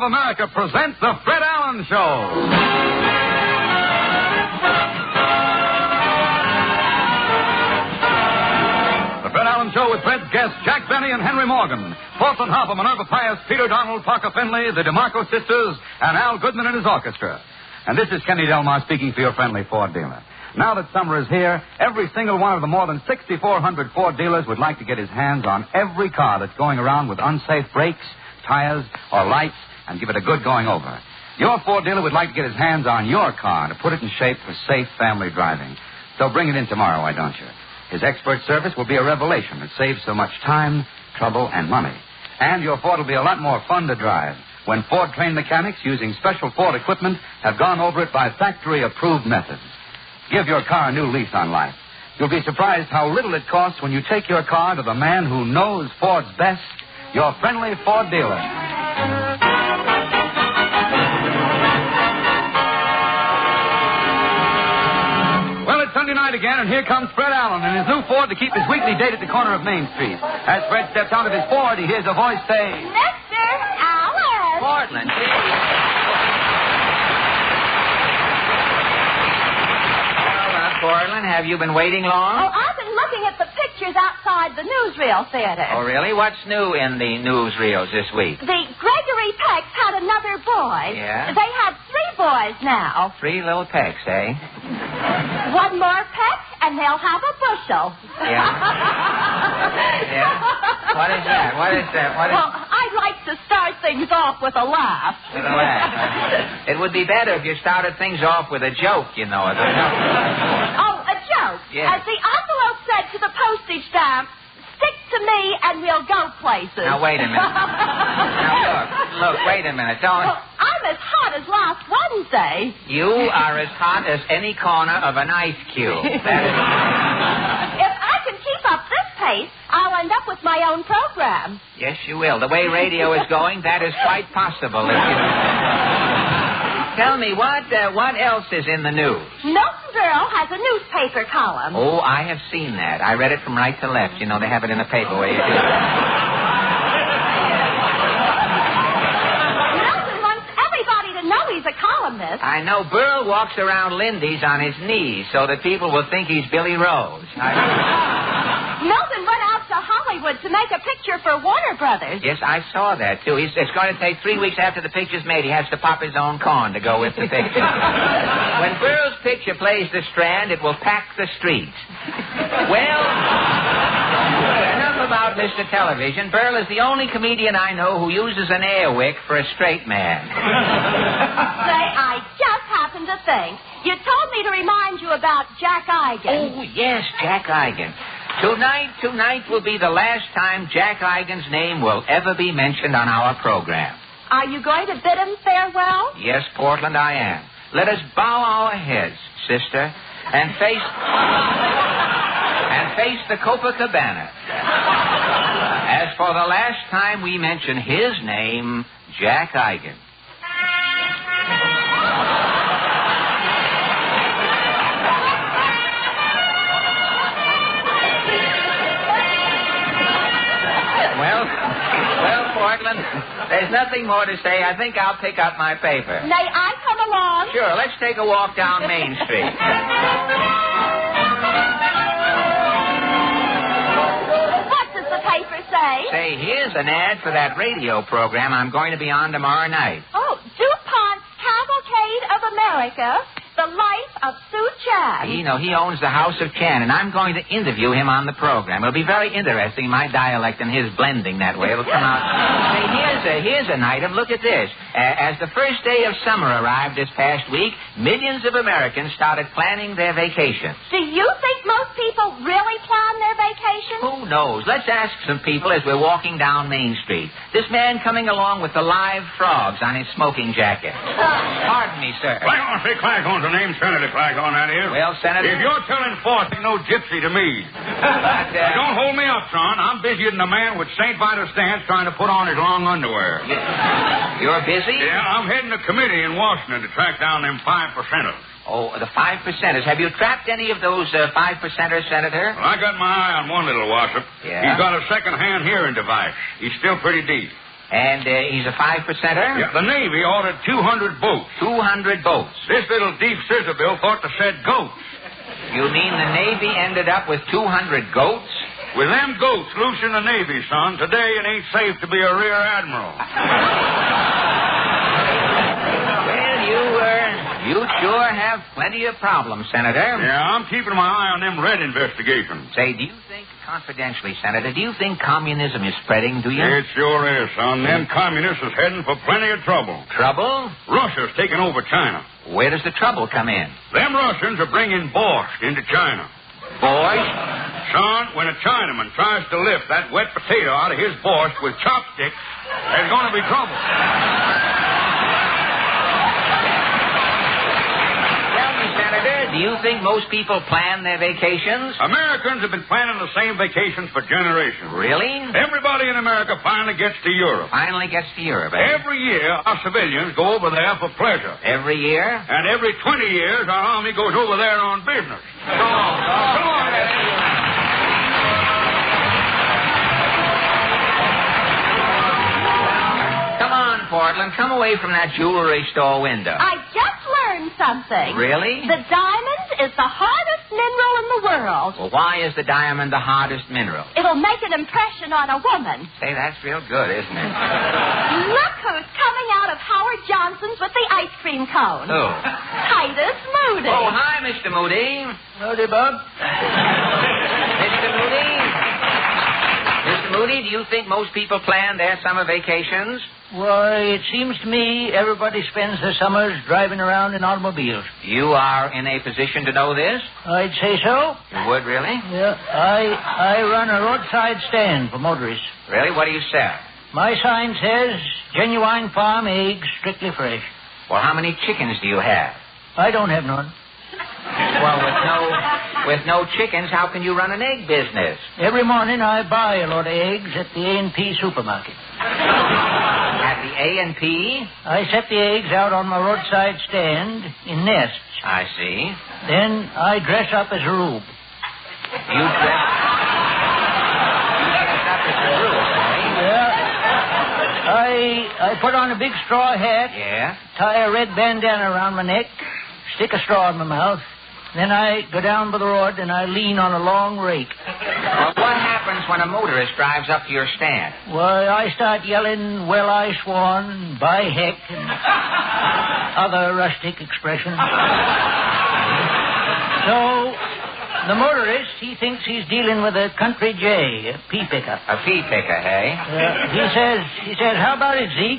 America presents The Fred Allen Show. Fred Allen Show with Fred's guests, Jack Benny and Henry Morgan. Fulton Hoppe, Minerva Pius, Peter Donald, Parker Finley, the DeMarco sisters, and Al Goodman and his orchestra. And this is Kenny Delmar speaking for your friendly Ford dealer. Now that summer is here, every single one of the more than 6,400 Ford dealers would like to get his hands on every car that's going around with unsafe brakes, tires, or lights, and give it a good going over. Your Ford dealer would like to get his hands on your car to put it in shape for safe family driving. So bring it in tomorrow, why don't you? His expert service will be a revelation. It saves so much time, trouble, and money. And your Ford will be a lot more fun to drive when Ford-trained mechanics using special Ford equipment have gone over it by factory-approved methods. Give your car a new lease on life. You'll be surprised how little it costs when you take your car to the man who knows Ford's best, your friendly Ford dealer. Sunday night again, and here comes Fred Allen in his new Ford to keep his weekly date at the corner of Main Street. As Fred steps out of his Ford, he hears a voice say, Mr. Allen! Portland, Portland, have you been waiting long? Oh, I've been looking at the pictures outside the newsreel theater. Oh, really? What's new in the newsreels this week? The Gregory Pecks had another boy. Yeah? They have 3 boys now. 3 little pecks, eh? One more peck, and they'll have a bushel. Yeah? Yeah? What is that? What is that? Well, I'd like to start things off with a laugh. With a laugh. It would be better if you started things off with a joke, you know. Oh, a joke? Yes. As the envelope said to the postage stamp, stick to me and we'll go places. Now, wait a minute. Now, look, wait a minute. Don't... Well, I'm as hot as last Wednesday. You are as hot as any corner of an ice cube. That is... If I can keep up this pace, I'll end up with my own program. Yes, you will. The way radio is going, that is quite possible. Tell me, what else is in the news? Miltonboro has a newspaper column. Oh, I have seen that. I read it from right to left. You know, they have it in the paper where you do. Milton wants everybody to know he's a columnist. I know. Burl walks around Lindy's on his knees so that people will think he's Billy Rose. Milton went out to Hollywood to make a picture for Warner Brothers. Yes, I saw that, too. It's going to take 3 weeks after the picture's made. He has to pop his own corn to go with the picture. When Burl's picture plays the Strand, it will pack the streets. Well, enough about Mr. Television. Burl is the only comedian I know who uses an air wick for a straight man. Say, I just happened to think. You told me to remind you about Jack Eigen. Oh, yes, Jack Eigen. Tonight will be the last time Jack Eigen's name will ever be mentioned on our program. Are you going to bid him farewell? Yes, Portland, I am. Let us bow our heads, sister, and face the Copacabana. As for the last time we mention his name, Jack Eigen. Well, Portland, there's nothing more to say. I think I'll pick up my paper. May I come along? Sure, let's take a walk down Main Street. What does the paper say? Say, here's an ad for that radio program I'm going to be on tomorrow night. Oh, DuPont's Cavalcade of America, the life of Sue Chan. You know, he owns the House of Chan, and I'm going to interview him on the program. It'll be very interesting, my dialect and his blending that way. It'll come out. Say, here's an item. Look at this. As the first day of summer arrived this past week, millions of Americans started planning their vacations. Do you think most people really plan their vacation? Who knows? Let's ask some people as we're walking down Main Street. This man coming along with the live frogs on his smoking jacket. Pardon me, sir. Claghorn, say Claghorn's the name, Senator Claghorn, that is. Well, Senator... If you're telling forth, ain't no gypsy to me. Don't hold me up, son. I'm busier than a man with St. Vitus dance trying to put on his long underwear. You're busy? Yeah, I'm heading a committee in Washington to track down them 5%ers. Oh, the 5%ers. Have you trapped any of those 5%ers, Senator? Well, I got my eye on one little wassup. Yeah? He's got a second-hand hearing device. He's still pretty deep. And he's a 5%er? Yeah, the Navy ordered 200 boats. 200 boats. This little deep scissor bill thought to said goats. You mean the Navy ended up with 200 goats? With them goats loose in the Navy, son, today it ain't safe to be a rear admiral. Well, you sure have plenty of problems, Senator. Yeah, I'm keeping my eye on them red investigations. Say, do you think, confidentially, Senator, do you think communism is spreading, do you? It sure is, son. Them communists is heading for plenty of trouble. Trouble? Russia's taking over China. Where does the trouble come in? Them Russians are bringing borscht into China. Borscht? Son, when a Chinaman tries to lift that wet potato out of his borscht with chopsticks, there's going to be trouble. Tell me, Senator, do you think most people plan their vacations? Americans have been planning the same vacations for generations. Really? Everybody in America finally gets to Europe. Finally gets to Europe, eh? Every year, our civilians go over there for pleasure. Every year? And every 20 years, our army goes over there on business. Come on. Come on, Portland. Come away from that jewelry store window. I just learned something. Really? The diamond is the hardest mineral in the world. Well, why is the diamond the hardest mineral? It'll make an impression on a woman. Say, that's real good, isn't it? Look who's coming out of Howard Johnson's with the ice cream cone. Who? Titus Moody. Oh, hi, Mr. Moody. Howdy, Bob. Mr. Moody? Mr. Moody, do you think most people plan their summer vacations? Why, it seems to me everybody spends their summers driving around in automobiles. You are in a position to know this? I'd say so. You would, really? Yeah, I run a roadside stand for motorists. Really? What do you sell? My sign says, genuine farm eggs, strictly fresh. Well, how many chickens do you have? I don't have none. Well, with no chickens, how can you run an egg business? Every morning I buy a load of eggs at the A&P supermarket. At the A&P? I set the eggs out on my roadside stand in nests. I see. Then I dress up as a rube. You dress up as a rube, eh? Yeah. I put on a big straw hat. Yeah? Tie a red bandana around my neck. Stick a straw in my mouth. Then I go down by the road and I lean on a long rake. Well, what happens when a motorist drives up to your stand? Why, I start yelling, well, I swan, by heck, and other rustic expressions. So, the motorist, he thinks he's dealing with a country jay, a pea picker. A pea picker, hey? He says, how about it, Zeke?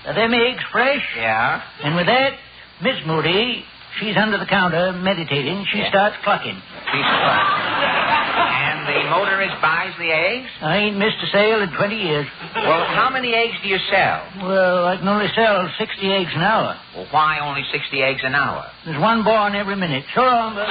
Are them eggs fresh? Yeah? And with that, Miss Moody, she's under the counter meditating. She starts clucking. She's clucking. And the motorist buys the eggs? I ain't missed a sale in 20 years. Well, how many eggs do you sell? Well, I can only sell 60 eggs an hour. Well, why only 60 eggs an hour? There's one born every minute. So long. So long.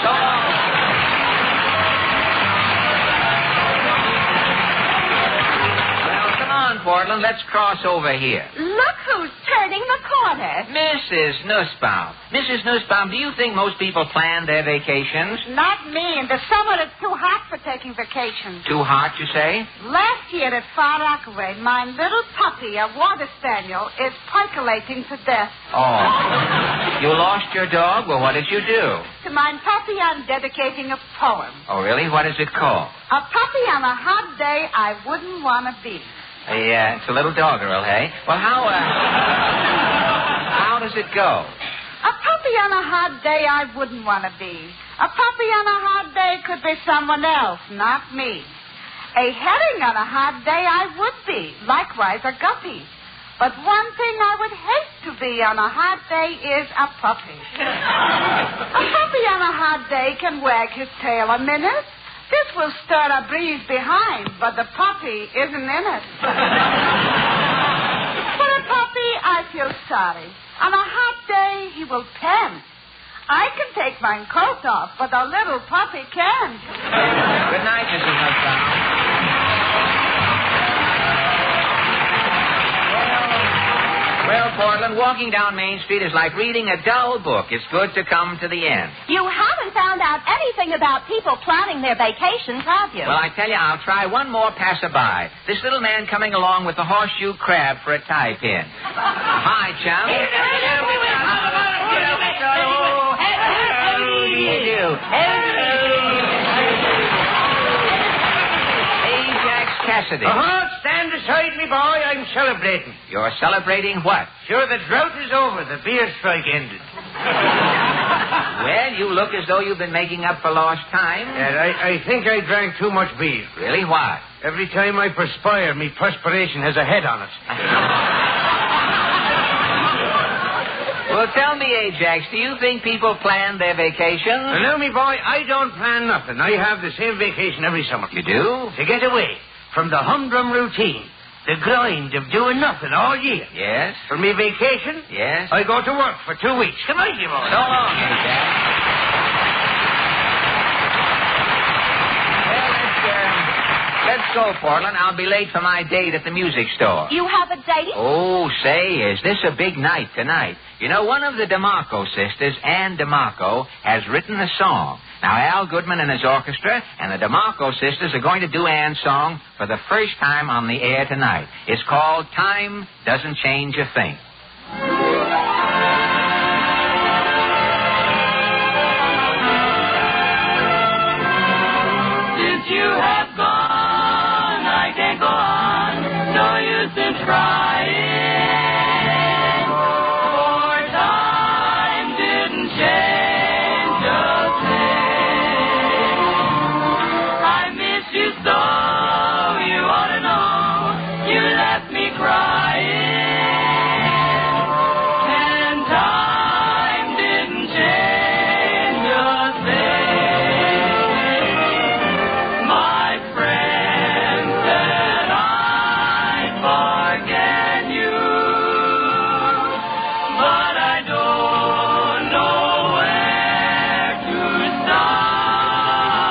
Well, come on, Portland. Let's cross over here. Look who's turning the corner. Mrs. Nussbaum. Mrs. Nussbaum, do you think most people plan their vacations? Not me. In the summer, it's too hot for taking vacations. Too hot, you say? Last year at Far Rockaway, my little puppy, a water spaniel, is percolating to death. Oh. You lost your dog? Well, what did you do? To my puppy, I'm dedicating a poem. Oh, really? What is it called? A puppy on a hot day I wouldn't want to be. Yeah, it's a little doggerel, hey? Well, how does it go? A puppy on a hot day I wouldn't want to be. A puppy on a hot day could be someone else, not me. A herring on a hot day I would be. Likewise, a guppy. But one thing I would hate to be on a hot day is a puppy. A puppy on a hot day can wag his tail a minute. This will stir a breeze behind, but the puppy isn't in it. For a puppy, I feel sorry. On a hot day, he will pant. I can take my coat off, but a little puppy can't. Good night, Mrs. Nussbaum. Well, Portland, walking down Main Street is like reading a dull book. It's good to come to the end. You haven't found out anything about people planning their vacations, have you? Well, I tell you, I'll try one more passerby. This little man coming along with the horseshoe crab for a tie pin. Hi, chum. How do you do? Ajax Cassidy. Stand aside, me boy. I'm celebrating. You're celebrating what? Sure, the drought is over. The beer strike ended. Well, you look as though you've been making up for lost time. I think I drank too much beer. Really? Why? Every time I perspire, me perspiration has a head on it. Well, tell me, Ajax, do you think people plan their vacations? No, me boy, I don't plan nothing. I have the same vacation every summer. You do? To get away from the humdrum routine, the grind of doing nothing all year. Yes? For me vacation, Yes? I go to work for 2 weeks. Come on, you boy. So long, Ajax. Well, let's go, Portland. I'll be late for my date at the music store. You have a date? Oh, say, is this a big night tonight? You know, one of the DeMarco sisters, Ann DeMarco, has written a song. Now, Al Goodman and his orchestra and the DeMarco sisters are going to do Ann's song for the first time on the air tonight. It's called Time Doesn't Change a Thing. Since you have gone, I can't go on. No use in trying. For time didn't change a thing. I miss you so, you ought to know. You left me crying. And time didn't change a thing. My friend said I'd forget you, but I don't know where to start.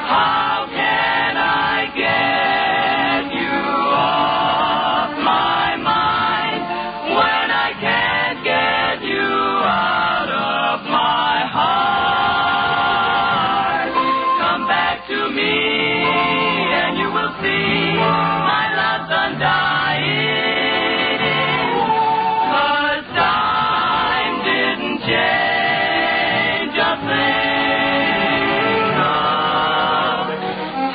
How can I get you off my mind when I can't get you out of my heart? Come back to me and you will see my love's undying. 'Cause time didn't change a thing. No,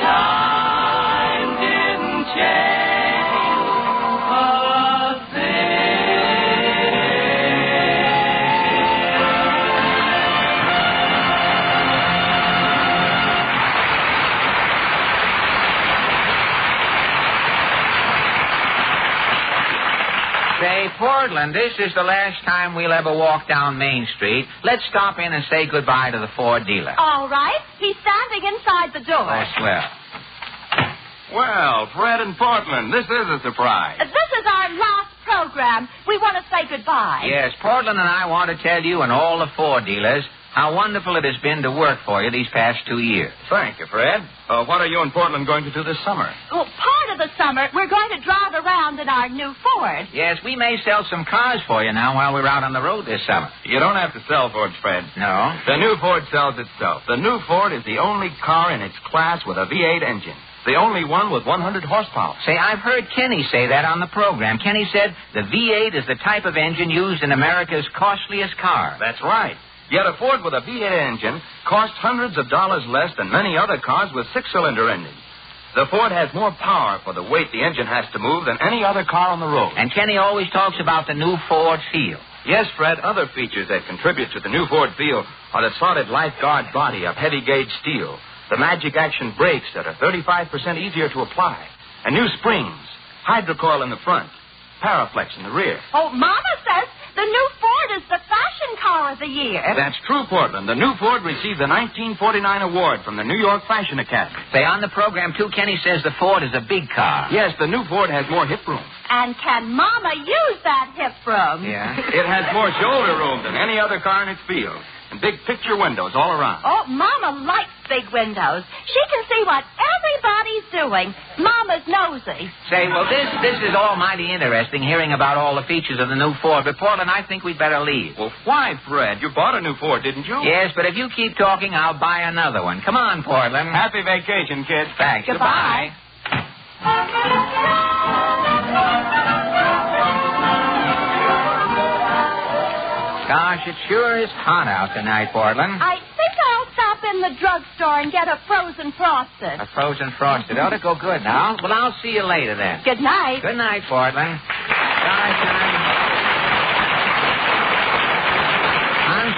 time didn't change a Say, Portland, this is the last time we'll ever walk down Main Street. Let's stop in and say goodbye to the Ford dealer. All right. He's standing inside the door. Oh, swell. Well, Fred and Portland, this is a surprise. This is our last program. We want to say goodbye. Yes, Portland and I want to tell you and all the Ford dealers how wonderful it has been to work for you these past 2 years. Thank you, Fred. What are you and Portland going to do this summer? Well, part of the summer, we're going to drive around in our new Ford. Yes, we may sell some cars for you now while we're out on the road this summer. You don't have to sell Fords, Fred. No? The new Ford sells itself. The new Ford is the only car in its class with a V8 engine. The only one with 100 horsepower. Say, I've heard Kenny say that on the program. Kenny said the V8 is the type of engine used in America's costliest car. That's right. Yet a Ford with a V8 engine costs hundreds of dollars less than many other cars with six-cylinder engines. The Ford has more power for the weight the engine has to move than any other car on the road. And Kenny always talks about the new Ford feel. Yes, Fred, other features that contribute to the new Ford feel are the solid lifeguard body of heavy-gauge steel, the magic action brakes that are 35% easier to apply, and new springs, hydrocoil in the front, Paraflex in the rear. Oh, Mama says the new Ford is the fashion car of the year. That's true, Portland. The new Ford received the 1949 award from the New York Fashion Academy. Say, on the program, too, Kenny says the Ford is a big car. Yes, the new Ford has more hip room. And can Mama use that hip room? Yeah. It has more shoulder room than any other car in its field. And big picture windows all around. Oh, Mama likes big windows. She can see what everybody's doing. Mama's nosy. Say, well, this is all mighty interesting, hearing about all the features of the new Ford. But, Portland, I think we'd better leave. Well, why, Fred? You bought a new Ford, didn't you? Yes, but if you keep talking, I'll buy another one. Come on, Portland. Happy vacation, kids. Thanks. Goodbye. Gosh, it sure is hot out tonight, Portland. I think I'll stop in the drugstore and get a frozen frosted. A frozen frosted. Ought to go good now. Well, I'll see you later then. Good night. Good night, Portland.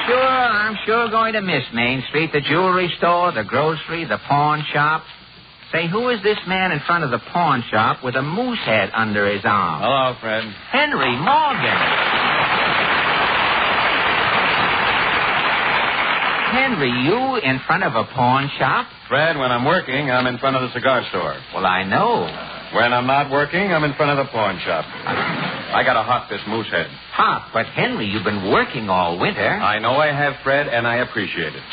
I'm sure going to miss Main Street, the jewelry store, the grocery, the pawn shop. Say, who is this man in front of the pawn shop with a moose head under his arm? Hello, Fred. Henry Morgan. Henry, you in front of a pawn shop? Fred, when I'm working, I'm in front of the cigar store. Well, I know. When I'm not working, I'm in front of the pawn shop. I got to hawk this moose head. Hot, but Henry, you've been working all winter. I know I have, Fred, and I appreciate it.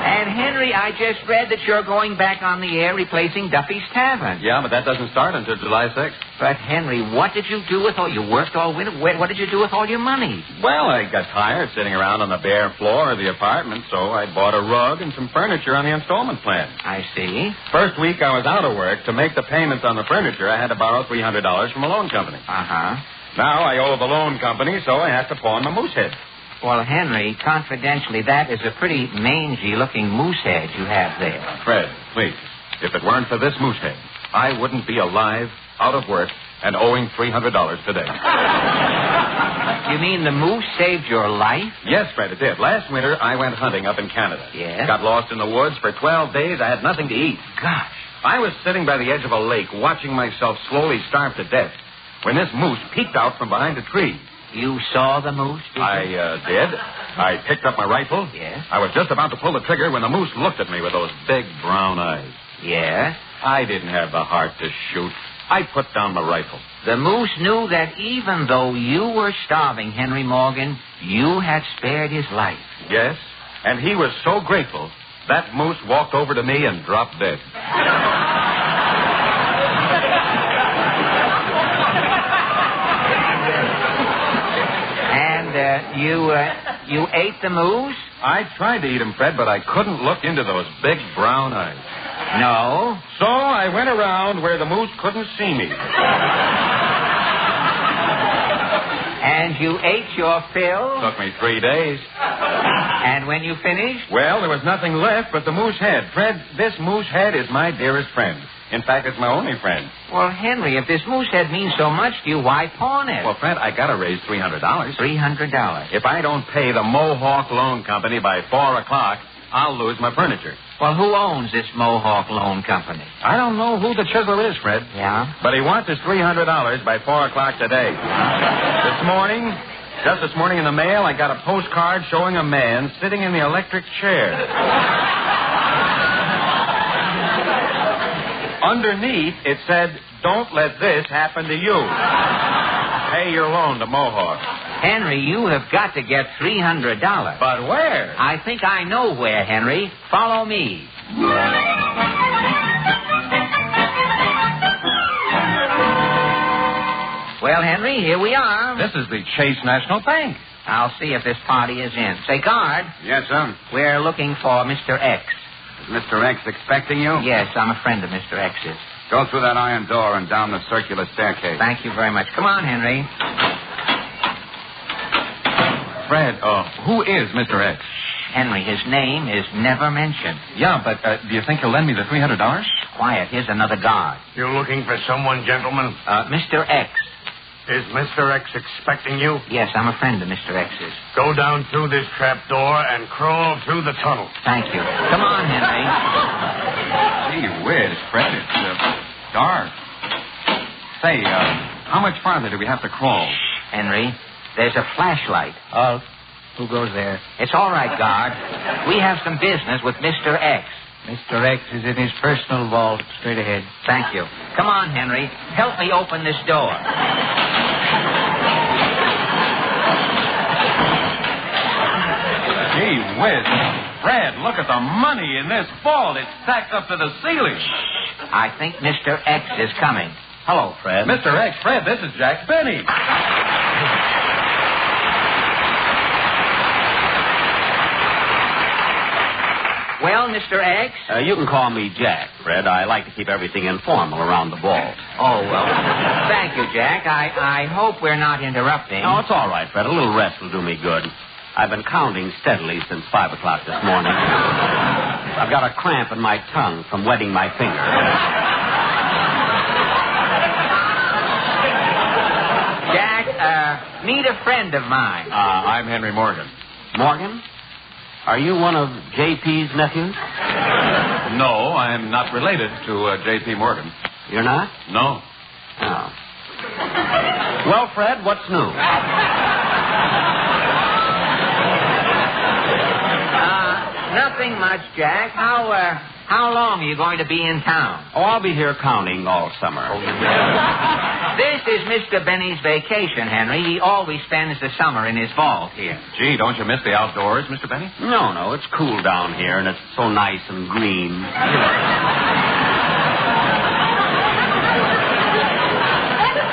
And, Henry, I just read that you're going back on the air replacing Duffy's Tavern. Yeah, but that doesn't start until July 6th. But, Henry, what did you do with all... You worked all winter. What did you do with all your money? Well, I got tired sitting around on the bare floor of the apartment, so I bought a rug and some furniture on the installment plan. I see. First week I was out of work. To make the payments on the furniture, I had to borrow $300 from a loan company. Uh-huh. Now I owe the loan company, so I have to pawn my moose head. Well, Henry, confidentially, that is a pretty mangy-looking moose head you have there. Fred, please, if it weren't for this moose head, I wouldn't be alive, out of work, and owing $300 today. You mean the moose saved your life? Yes, Fred, it did. Last winter, I went hunting up in Canada. Yes? Got lost in the woods. For 12 days, I had nothing to eat. Gosh. I was sitting by the edge of a lake, watching myself slowly starve to death, when this moose peeked out from behind a tree. You saw the moose, did you? I did. I picked up my rifle. Yes? I was just about to pull the trigger when the moose looked at me with those big brown eyes. Yes? I didn't have the heart to shoot. I put down my rifle. The moose knew that even though you were starving, Henry Morgan, you had spared his life. Yes, and he was so grateful, that moose walked over to me and dropped dead. You ate the moose? I tried to eat him, Fred, but I couldn't look into those big brown eyes. No. So I went around where the moose couldn't see me. And you ate your fill? Took me 3 days. And when you finished? Well, there was nothing left but the moose head. Fred, this moose head is my dearest friend. In fact, it's my only friend. Well, Henry, if this moose head means so much to you, why pawn it? Well, Fred, I got to raise $300. $300. If I don't pay the Mohawk Loan Company by 4 o'clock, I'll lose my furniture. Well, who owns this Mohawk Loan Company? I don't know who the chiseler is, Fred. Yeah? But he wants his $300 by 4 o'clock today. Just this morning in the mail, I got a postcard showing a man sitting in the electric chair. Underneath, it said, "Don't let this happen to you. Pay your loan to Mohawk." Henry, you have got to get $300. But where? I think I know where, Henry. Follow me. Well, Henry, here we are. This is the Chase National Bank. I'll see if this party is in. Say, guard. Yes, sir. We're looking for Mr. X. Is Mr. X expecting you? Yes, I'm a friend of Mr. X's. Go through that iron door and down the circular staircase. Thank you very much. Come on, Henry. Fred, who is Mr. X? Henry, his name is never mentioned. Yeah, but do you think he'll lend me the $300? Quiet. Here's another guard. You looking for someone, gentlemen? Mr. X. Is Mr. X expecting you? Yes, I'm a friend of Mr. X's. Go down through this trap door and crawl through the tunnel. Thank you. Come on, Henry. Gee whiz, Fred, it's dark. Say, how much farther do we have to crawl? Henry, there's a flashlight. Who goes there? It's all right, guard. We have some business with Mr. X. Mr. X is in his personal vault. Straight ahead. Thank you. Come on, Henry. Help me open this door. whiz. Fred, look at the money in this vault. It's stacked up to the ceiling. I think Mr. X is coming. Hello, Fred. Mr. X, Fred, this is Jack Benny. Well, Mr. X? You can call me Jack, Fred. I like to keep everything informal around the vault. Oh, well, thank you, Jack. I hope we're not interrupting. No, it's all right, Fred. A little rest will do me good. I've been counting steadily since 5 o'clock this morning. I've got a cramp in my tongue from wetting my finger. Jack, meet a friend of mine. I'm Henry Morgan. Morgan? Are you one of J.P.'s nephews? No, I'm not related to J.P. Morgan. You're not? No. Oh. Well, Fred, what's new? Nothing much, Jack. How long are you going to be in town? Oh, I'll be here counting all summer. This is Mr. Benny's vacation, Henry. He always spends the summer in his vault here. Gee, don't you miss the outdoors, Mr. Benny? No, it's cool down here, and it's so nice and green.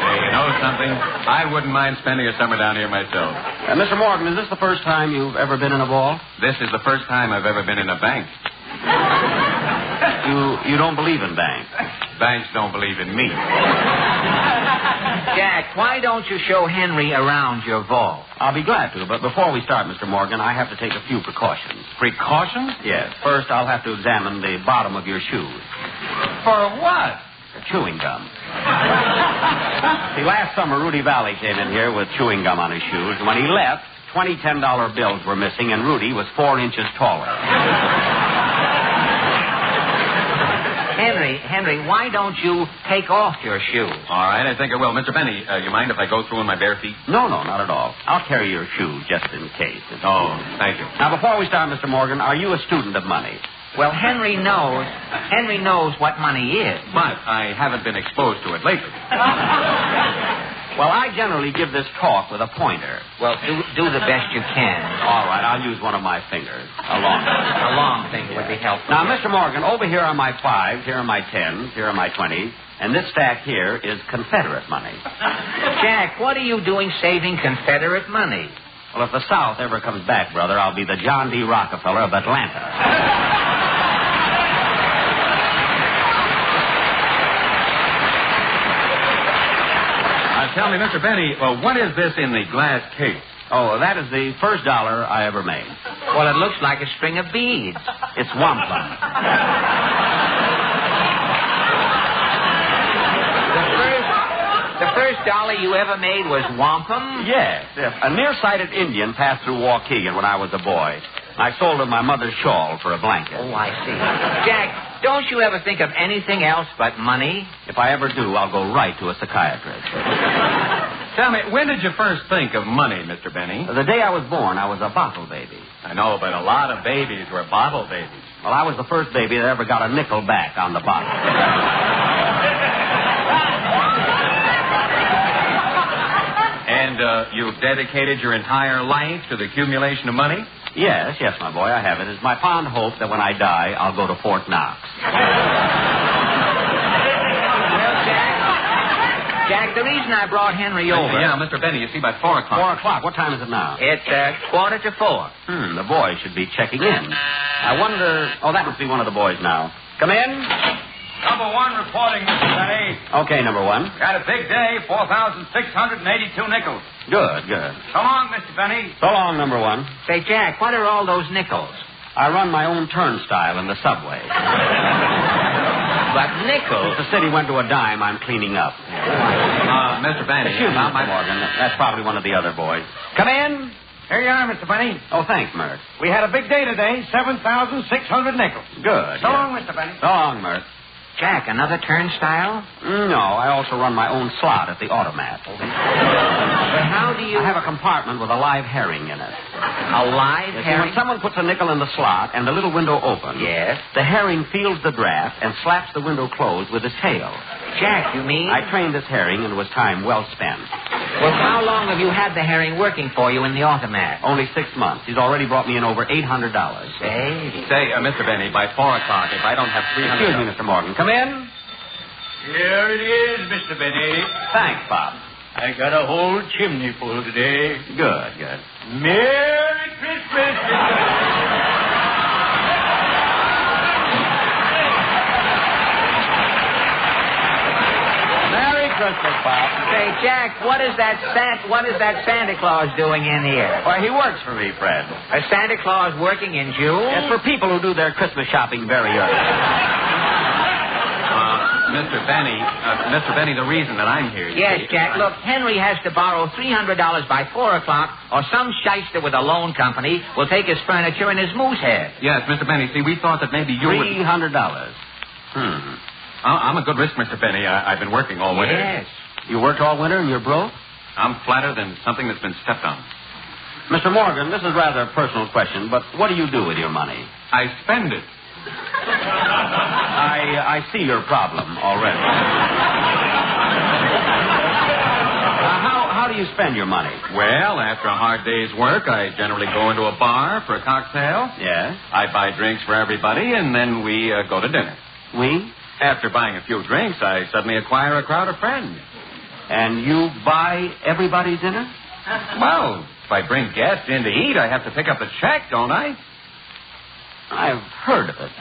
Hey, you know something? I wouldn't mind spending a summer down here myself. Mr. Morgan, is this the first time you've ever been in a vault? This is the first time I've ever been in a bank. You don't believe in banks? Banks don't believe in me. Jack, why don't you show Henry around your vault? I'll be glad to, but before we start, Mr. Morgan, I have to take a few precautions. Precautions? Yes. First, I'll have to examine the bottom of your shoes. For what? Chewing gum. See, last summer, Rudy Valley came in here with chewing gum on his shoes, and when he left, 20 $10 bills were missing, and Rudy was 4 inches taller. Henry, why don't you take off your shoes? All right, I think I will. Mr. Benny, you mind if I go through in my bare feet? No, not at all. I'll carry your shoes just in case. Oh, thank you. Now, before we start, Mr. Morgan, are you a student of money? Well, Henry knows what money is. But I haven't been exposed to it lately. Well, I generally give this talk with a pointer. Well, do the best you can. All right, I'll use one of my fingers. A long finger would be helpful. Now, Mr. Morgan, over here are my 5s, here are my 10s, here are my 20s, and this stack here is Confederate money. Jack, what are you doing saving Confederate money? Well, if the South ever comes back, brother, I'll be the John D. Rockefeller of Atlanta. Tell me, Mr. Benny, what is this in the glass case? Oh, that is the first dollar I ever made. Well, it looks like a string of beads. It's wampum. The first dollar you ever made was wampum? Yes. A nearsighted Indian passed through Waukegan when I was a boy. I sold him my mother's shawl for a blanket. Oh, I see. Jack, don't you ever think of anything else but money? If I ever do, I'll go right to a psychiatrist. Tell me, when did you first think of money, Mr. Benny? The day I was born, I was a bottle baby. I know, but a lot of babies were bottle babies. Well, I was the first baby that ever got a nickel back on the bottle. And you've dedicated your entire life to the accumulation of money? Yes, my boy, I have it. It's my fond hope that when I die, I'll go to Fort Knox. Well, Jack, the reason I brought Henry over... Yeah, Mr. Benny, you see, by 4 o'clock. 4 o'clock? What time is it now? It's 3:45. The boy should be checking in. I wonder... Oh, that must be one of the boys now. Come in. Number 1 reporting, Mr. Benny. Okay, number 1. Got a big day, 4,682 nickels. Good. So long, Mr. Benny. So long, number 1. Say, Jack, what are all those nickels? I run my own turnstile in the subway. But nickels? If the city went to a dime, I'm cleaning up. Mr. Benny. Excuse me, Mr. Morgan. That's probably one of the other boys. Come in. Here you are, Mr. Benny. Oh, thanks, Mert. We had a big day today, 7,600 nickels. Good. So long, Mr. Benny. So long, Mert. Jack, another turnstile? No, I also run my own slot at the automat. But how do you... I have a compartment with a live herring in it. A live herring? When someone puts a nickel in the slot and the little window opens, yes, the herring feels the draft and slaps the window closed with his tail. Jack, you mean? I trained this herring and it was time well spent. Well, how long have you had the herring working for you in the automat? Only 6 months. He's already brought me in over $800. Say, Mr. Benny, by 4 o'clock, if I don't have $300... Excuse me, Mr. Morgan. Come in. Here it is, Mr. Benny. Thanks, Bob. I got a whole chimney full today. Good. Merry Christmas, Merry Christmas, Bob. Say, Jack, what is that Santa Claus doing in here? Why, he works for me, Fred. A Santa Claus working in June? It's for people who do their Christmas shopping very early. Mr. Benny, the reason that I'm here... Yes, Jack. Look, Henry has to borrow $300 by 4 o'clock, or some shyster with a loan company will take his furniture and his moose head. Yes, Mr. Benny, see, we thought that maybe you $300. I'm a good risk, Mr. Benny. I've been working all winter. Yes. You worked all winter and you're broke? I'm flatter than something that's been stepped on. Mr. Morgan, this is rather a personal question, but what do you do with your money? I spend it. I see your problem already. How do you spend your money? Well, after a hard day's work, I generally go into a bar for a cocktail. Yes? I buy drinks for everybody, and then we go to dinner. We? After buying a few drinks, I suddenly acquire a crowd of friends. And you buy everybody's dinner? Well, if I bring guests in to eat, I have to pick up the check, don't I? I've heard of it.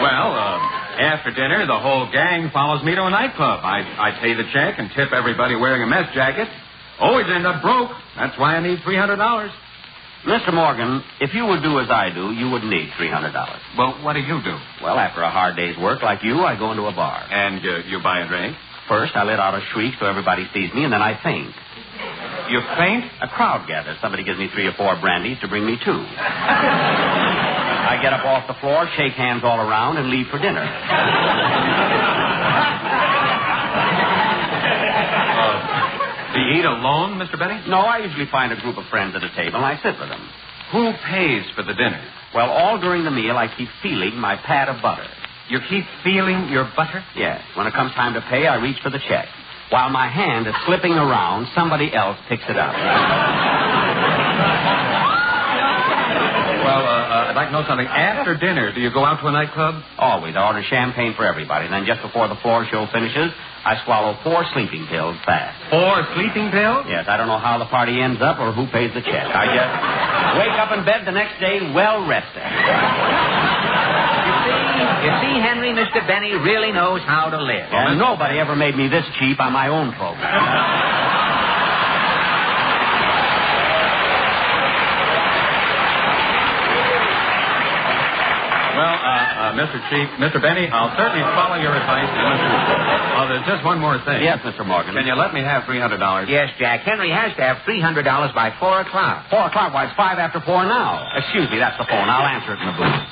Well, after dinner, the whole gang follows me to a nightclub. I pay the check and tip everybody wearing a mess jacket. Always end up broke. That's why I need $300. Mr. Morgan, if you would do as I do, you wouldn't need $300. Well, what do you do? Well, after a hard day's work like you, I go into a bar. And you buy a drink? First, I let out a shriek so everybody sees me, and then I faint. You faint? A crowd gathers. Somebody gives me 3 or 4 brandies to bring me to. I get up off the floor, shake hands all around, and leave for dinner. Do you eat alone, Mr. Benny? No, I usually find a group of friends at a table, and I sit with them. Who pays for the dinner? Well, all during the meal, I keep feeling my pad of butter. You keep feeling your butter? Yes. When it comes time to pay, I reach for the check. While my hand is slipping around, somebody else picks it up. Well, I'd like to know something. After dinner, do you go out to a nightclub? Always. I order champagne for everybody. Then just before the floor show finishes, I swallow 4 sleeping pills fast. 4 sleeping pills? Yes. I don't know how the party ends up or who pays the check. I just wake up in bed the next day well rested. You see, Henry, Mr. Benny really knows how to live. And nobody ever made me this cheap on my own program. Well, Mr. Benny, I'll certainly follow your advice. Oh, there's just one more thing. Yes, Mr. Morgan. Can you let me have $300? Yes, Jack. Henry has to have $300 by 4 o'clock. 4 o'clock? Why, it's 5 after 4 now. Excuse me, that's the phone. I'll answer it in the booth.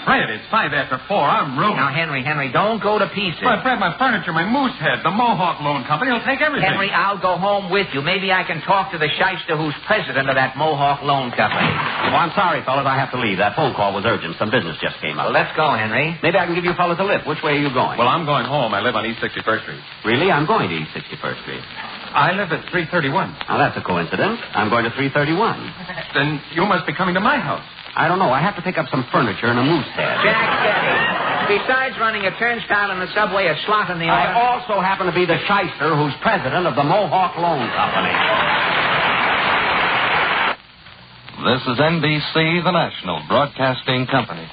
Fred, it's 5 after 4. I'm ruined. Now, Henry, don't go to pieces. But, Fred, my furniture, my moose head, the Mohawk Loan Company will take everything. Henry, I'll go home with you. Maybe I can talk to the shyster who's president of that Mohawk Loan Company. Oh, I'm sorry, fellas. I have to leave. That phone call was urgent. Some business just came up. Well, let's go, Henry. Maybe I can give you fellas a lift. Which way are you going? Well, I'm going home. I live on East 61st Street. Really? I'm going to East 61st Street. I live at 331. Now, that's a coincidence. I'm going to 331. Then you must be coming to my house. I don't know. I have to pick up some furniture and a moose head. Jack, steady. Besides running a turnstile in the subway, a slot in the I also happen to be the shyster who's president of the Mohawk Loan Company. This is NBC, the national broadcasting company.